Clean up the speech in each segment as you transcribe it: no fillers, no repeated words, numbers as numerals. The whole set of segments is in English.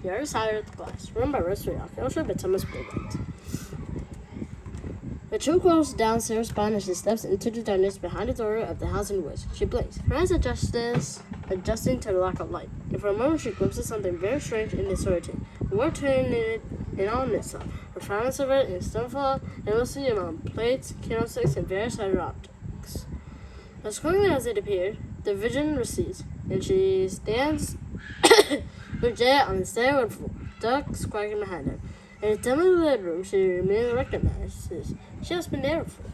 The other side of the glass, run by Razkidsday, also by Thomas Bullitt. The two close down Sarah's spine as she steps into the darkness behind the door of the house in the woods. She blinks, her eyes adjusting to the lack of light, and for a moment she glimpses something very strange in the solitude. The world turning it in on itself. Her fragments of it in stonefall, endlessly among plates, candlesticks, and various other objects. As quickly as it appeared, the vision recedes, and she stands with Jay on the stair with ducks quacking behind her. In a dimly lit room, she immediately recognizes she has been there before.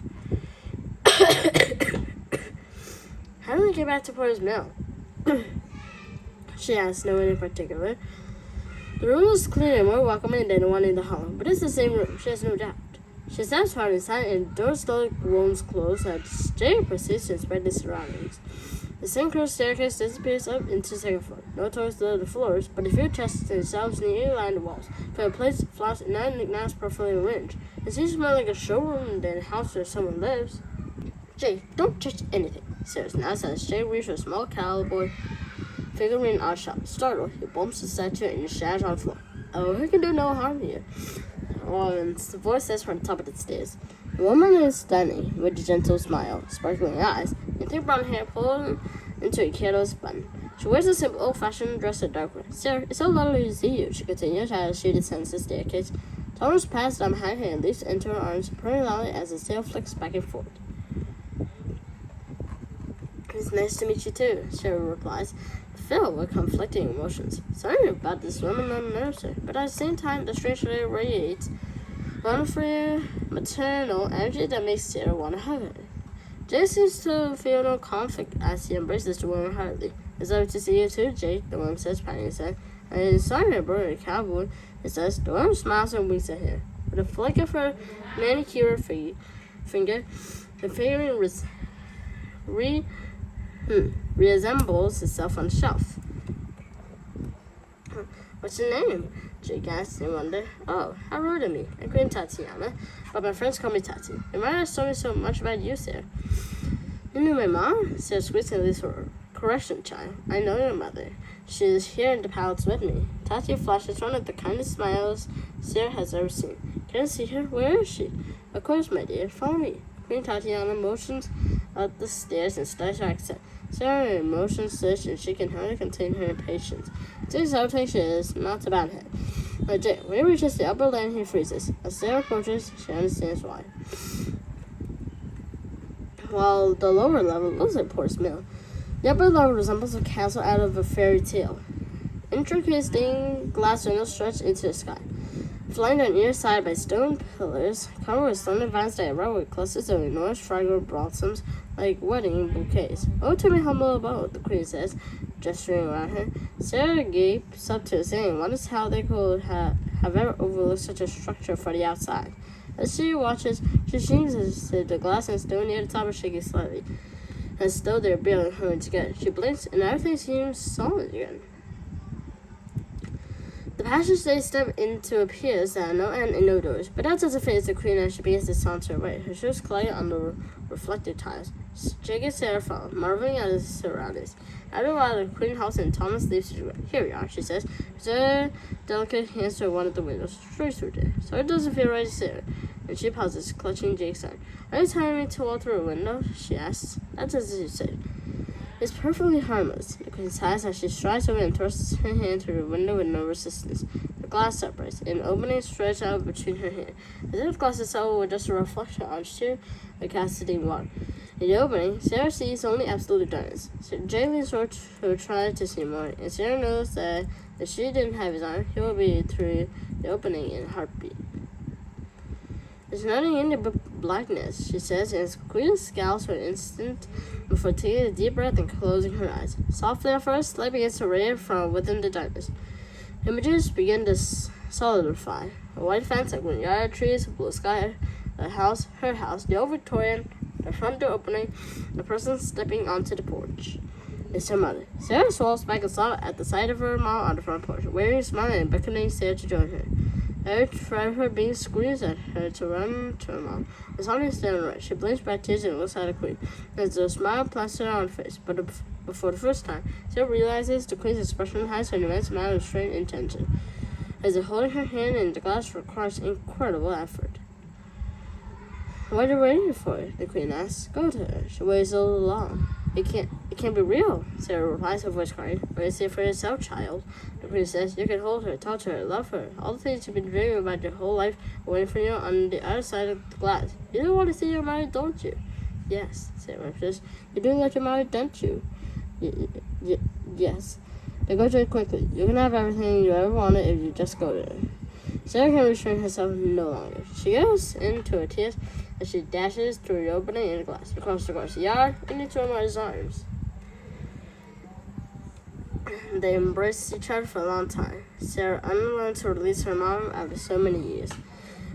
How did we get back to Porter's Mill? She asked, no one in particular. The room was cleaner and more welcoming than the one in the hall, but it's the same room, she has no doubt. She steps hard inside, and the door slowly groans closed as Jay proceeds to inspect the surroundings. The same curved staircase disappears up into the second floor. No toys litter the floors, but a few chests and shelves neatly line the walls. For plates, flasks, and other knickknacks perfectly arranged. It seems more like a showroom than a house where someone lives. Jay, don't touch anything, Sarah snaps as Jay reaches for a small cowboy figurine out of shop. Startled, he bumps the statue and shatters on the floor. Oh, he can do no harm here. Woman's voice says from the top of the stairs. The woman is stunning, with a gentle smile, sparkling eyes, and thick brown hair pulled into a careless bun. She wears a simple, old-fashioned dress of dark red. Sarah, it's so lovely to see you, she continues as she descends the staircase. Thomas passes down behind her and leaps into her arms, purring loudly as the sail flicks back and forth. It's nice to meet you too, Sarah replies, filled with conflicting emotions. Something about this woman unnerves her, but at the same time, the strange lady radiates wonderful maternal energy that makes Sarah want to hug her. Jay seems to feel no conflict as he embraces the woman heartily. It's lovely to see you too, Jay, the woman says, patting his head. And inside her brother, cowboy, it says, the woman smiles and winks at him. With a flick of her manicured finger, the figurine reassembles itself on the shelf. What's your name? Jake asked in wonder. Oh, how rude of me. I'm Queen Tatiana, but my friends call me Tati. Your mother has told me so much about you, Sarah. You knew my mom? Sarah squeezed at least for a correction, child. I know your mother. She is here in the palace with me. Tati flashes one of the kindest smiles Sarah has ever seen. Can I see her? Where is she? Of course, my dear. Follow me. Queen Tatiana motions up the stairs and studies her accent. Sarah's emotions surge and she can hardly contain her impatience. This outtake is not about him. But Jay, when he reaches the upper land, he freezes. As Sarah approaches, she understands why. While the lower level looks like Porter's Mill, the upper level resembles a castle out of a fairy tale. Intricate stained glass windows stretch into the sky, flanked on either side by stone pillars, covered with slender vines that erupt with clusters of enormous fragrant blossoms like wedding bouquets. Oh, to my humble abode, the queen says, gesturing around her. Sarah gapes up to the ceiling and wonders how they could have ever overlooked such a structure from the outside. As she watches, she seems as if the glass and stone near the top are shaking slightly, as though they're barely holding together. She blinks, and everything seems solid again. The passage they step into appears at no end and no doors, but that doesn't faze the queen as she begins to saunter away, her shoes clanging on the reflected tiles. Jake and Sarah follow, marveling at his surroundings. After a while, the queen halts and Thomas leaves the room. Here we are, she says. Her delicate hands to one of the windows. Straight through there. So it doesn't feel right to Sarah. And she pauses, clutching Jake's arm. Are you telling me to walk through a window? She asks. That's as you said. It's perfectly harmless, the queen sighs as she strides over and thrusts her hand through the window with no resistance. The glass separates, and an opening stretches out between her hand, as if glass itself were just a reflection on sheer cascading water. In the opening, Sarah sees only absolute darkness. Jay leans forward to try to see more, and Sarah knows that if she didn't have his arm, he would be through the opening in a heartbeat. There's nothing in the blackness, she says, and Queen scowls for an instant before taking a deep breath and closing her eyes. Softly at first, light begins to radiate from within the darkness. Images begin to solidify. A white fence, like yard trees, blue sky, a house, her house, the old Victorian, the front door opening, the person stepping onto the porch. It's her mother. Sarah swallows back and stops at the sight of her mom on the front porch, waving, smiling, and beckoning Sarah to join her. Every thread of her being squeezed at her to run to her mom. As Honey is standing right, she blinks back tears and looks at the queen. There's a smile plastered on her face, but But for the first time, Sarah realizes the queen's expression hides an immense amount of strain and tension, as if holding her hand in the glass requires incredible effort. "What are you waiting for?" the queen asks. "Go to her. She waits so long." It can't be real," Sarah replies, her voice crying. "But see it for yourself, child." The queen says, "You can hold her, talk to her, love her. All the things you've been dreaming about your whole life are waiting for you on the other side of the glass. You don't want to see your married, don't you?" "Yes," Sarah says. "You do like your married, don't you?" Yes. Then go to her quickly. You can have everything you ever wanted if you just go to her." Sarah can restrain herself no longer. She goes into her tears as she dashes through the opening in the glass, across the grassy yard, and into her mother's arms. They embraced each other for a long time. Sarah unlearned to release her mom after so many years.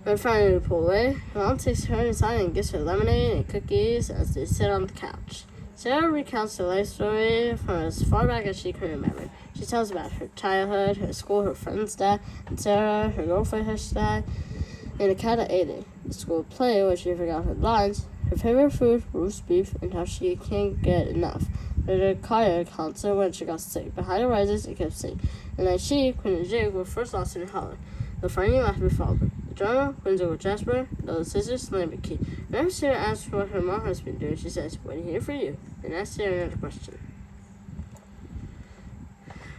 When finally they pull away, her mom takes her inside and gives her lemonade and cookies as they sit on the couch. Sarah recounts her life story from as far back as she can remember. She tells about her childhood, her school, her friend's dad, and Sarah, her girlfriend, her dad, and the cat that ate it. The school play where she forgot her lines, her favorite food, roast beef, and how she can't get enough. The choir concert when she got sick. Behind the rises, it kept singing. And then she, Queen and Jake, were first lost in Holland. The funny laughed with Father. The drama, Queen's over Jasper, the other sisters, slammed the key. Whenever Sarah asks what her mom has been doing, she says, "Waiting here for you." And asks Sarah another question.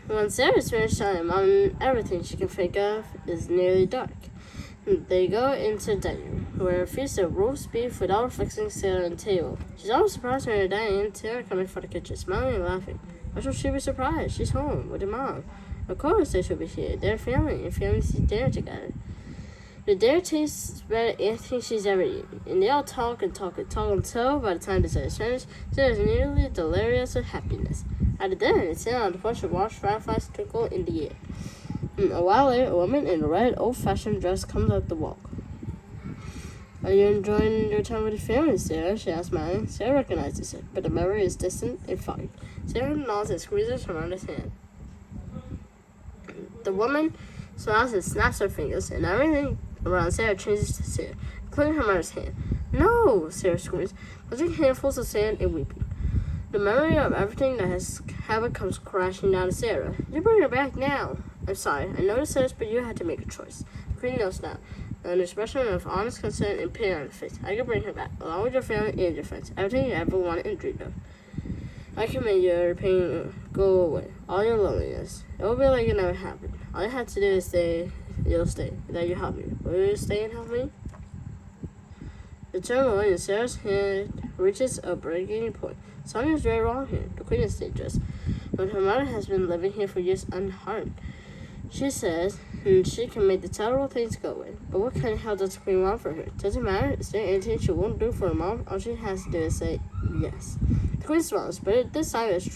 When Sarah's finished telling Mom everything she can think of, is nearly dark. They go into the dining room, where a feast of roast beef with all the fixings sit on the table. She's always surprised when her dad and Sarah coming from the kitchen, smiling and laughing. Why should she be surprised? She's home with her mom. Of course they should be here. They're family, and families eat dinner together. The dinner tastes better than anything she's ever eaten, and they all talk and talk and talk until, by the time the dinner is finished, Sarah's nearly delirious with happiness. At the dinner, they sit on the porch and watch fireflies twinkle in the air. A while later, a woman in a red, old-fashioned dress comes up the walk. "Are you enjoying your time with your family, Sarah?" she asks, smiling. Sarah recognizes her, but the memory is distant and foggy. Sarah nods and squeezes her mother's hand. The woman smiles and snaps her fingers, and everything around Sarah changes to sand, including her mother's hand. "No!" Sarah screams, clutching handfuls of sand and weeping. The memory of everything that has happened comes crashing down to Sarah. "You bring her back now." "I'm sorry, I noticed this, but you had to make a choice." The queen knows now, an expression of honest concern and pity on her face. "I can bring her back, along with your family and your friends, everything you ever wanted and dreamed of. I can make your pain go away, all your loneliness. It will be like it never happened. All you have to do is stay. You'll stay, and then you help me. Will you stay and help me?" The turmoil in Sarah's hand reaches a breaking point. Something is very wrong here. The queen is dangerous, but her mother has been living here for years unharmed. She says she can make the terrible things go away. But what kind of help does the queen want for her? Doesn't matter. Is there anything she won't do for her mom? All she has to do is say yes. The queen smiles, but this time it's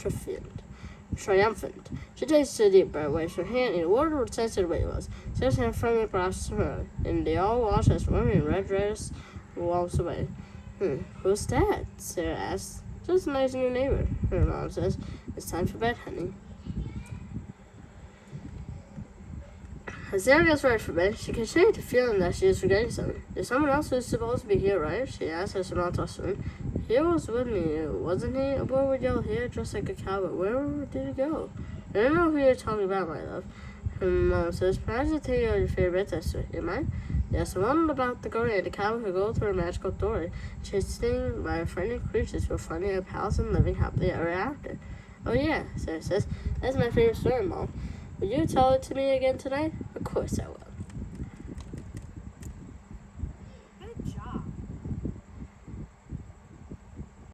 triumphant. She takes a deep breath, waves her hand, and the water returns to the way it was. Sarah's hand firmly grasps her, and they all watch as the woman in red dress walks away. "Who's that?" Sarah asks. "Just a nice new neighbor," her mom says. "It's time for bed, honey." As Sarah gets ready for bed, she can shake the feeling that she is forgetting something. "There's someone else who's supposed to be here, right?" she asks as her mom tosses her in. "He was with me, wasn't he? A boy with yellow hair, dressed like a cowboy. Where did he go?" "I don't know who you're talking about, my love," her mom says. "Perhaps you're thinking of your favorite bedtime. Am I?" "Yes, the one about the girl and the cowboy who go through a magical door, chasing by friendly creatures who are finding a palace and living happily ever after." "Oh yeah," Sarah says. "That's my favorite story, Mom. Will you tell it to me again tonight?" "Of course I will."